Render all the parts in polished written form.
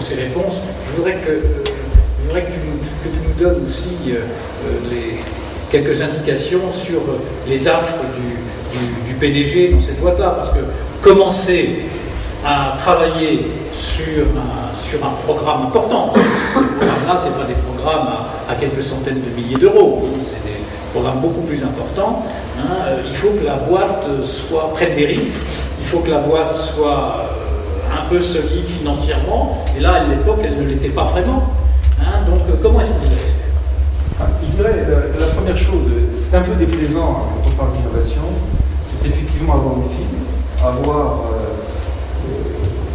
ces réponses. Je voudrais que tu nous donnes aussi quelques indications sur les affres du PDG dans cette boîte-là, parce que commencer à travailler sur un programme important, ces programmes-là, ce n'est pas des programmes à quelques centaines de milliers d'euros, c'est des programmes beaucoup plus importants. Il faut que la boîte prenne des risques, il faut que la boîte soit un peu solide financièrement, et là, à l'époque, elle ne l'était pas vraiment. Donc, comment est-ce que vous avez fait? Je dirais, la première chose, c'est un peu déplaisant quand on parle d'innovation, c'est effectivement avoir une cible, avoir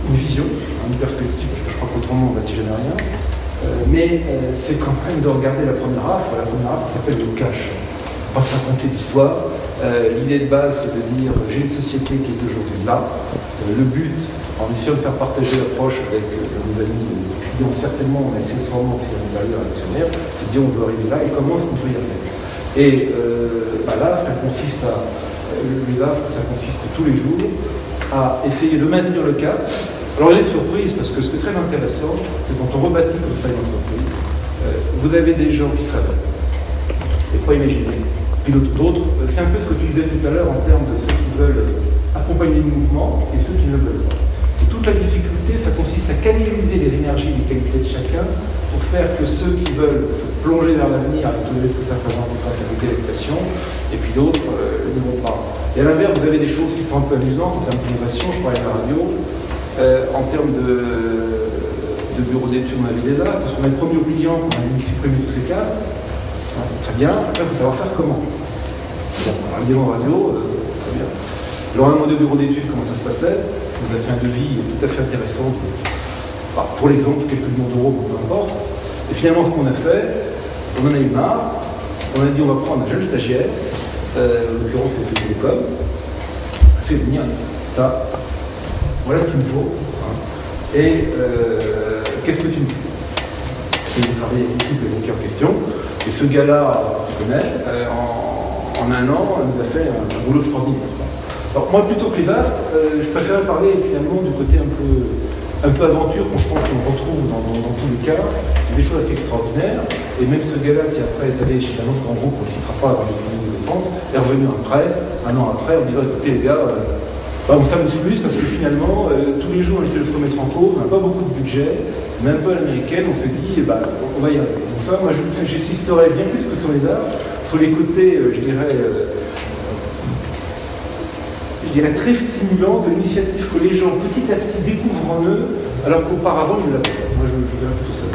une vision, une perspective, parce que je crois qu'autrement on ne bâtit jamais rien, mais c'est quand même de regarder la première affre. La première affre s'appelle le cash. On va se raconter l'histoire. L'idée de base, c'est de dire j'ai une société qui est aujourd'hui là. Le but, en essayant de faire partager l'approche avec nos amis, nos clients, certainement, on a accessoirement aussi un valeur actionnaire, c'est de dire on veut arriver là et comment est-ce qu'on peut y arriver. Et l'AFRE, ça consiste tous les jours à essayer de maintenir le cap. Alors elle est surprise parce que ce qui est très intéressant, c'est quand on rebâtit comme ça une entreprise, vous avez des gens qui se réveillent, et pas imaginer. Puis d'autres, c'est un peu ce que tu disais tout à l'heure en termes de ceux qui veulent accompagner le mouvement et ceux qui ne veulent pas. Et toute la difficulté, ça consiste à canaliser les énergies et les qualités de chacun pour faire que ceux qui veulent se plonger vers l'avenir avec tout le risque que ça représente face à l'électation, et puis d'autres ne vont pas. Et à l'inverse, vous avez des choses qui sont un peu amusantes en termes d'innovation, je parlais de la radio, en termes de bureau d'études, on avait des arts, parce qu'on a le premier client, on a supprimé tous ces cas. Très bien, après il faut savoir faire comment. Bon, on a un démon radio, très bien. Alors un modèle de bureau d'études, comment ça se passait? On nous a fait un devis tout à fait intéressant, pour l'exemple, quelques millions d'euros, peu importe. Et finalement, ce qu'on a fait, on en a eu marre, on a dit on va prendre un jeune stagiaire, en l'occurrence c'est le télécom, on fait venir ça, voilà ce qu'il me faut. Et qu'est-ce que tu me fais? Et vous travaillez avec l'équipe évoquée en question. Et ce gars-là, tu connais, en un an, nous a fait un boulot extraordinaire. Alors moi, plutôt que les affres, je préfère parler finalement du côté un peu aventure, je pense qu'on retrouve dans tous les cas. C'est des choses assez extraordinaires. Et même ce gars-là qui après est allé chez un autre grand groupe, on ne citera pas dans l'économie de France, est revenu après, un an après, en disant écoutez les gars, on s'amuse plus parce que finalement, tous les jours on essaie de se remettre en cause, on n'a pas beaucoup de budget, même pas l'américaine, on s'est dit on va y arriver. Donc ça, moi j'insisterais bien plus que sur les arts, sur les côtés, je dirais très stimulants de l'initiative que les gens petit à petit découvrent en eux, alors qu'auparavant ils ne l'avaient pas. Moi je dirais plutôt ça.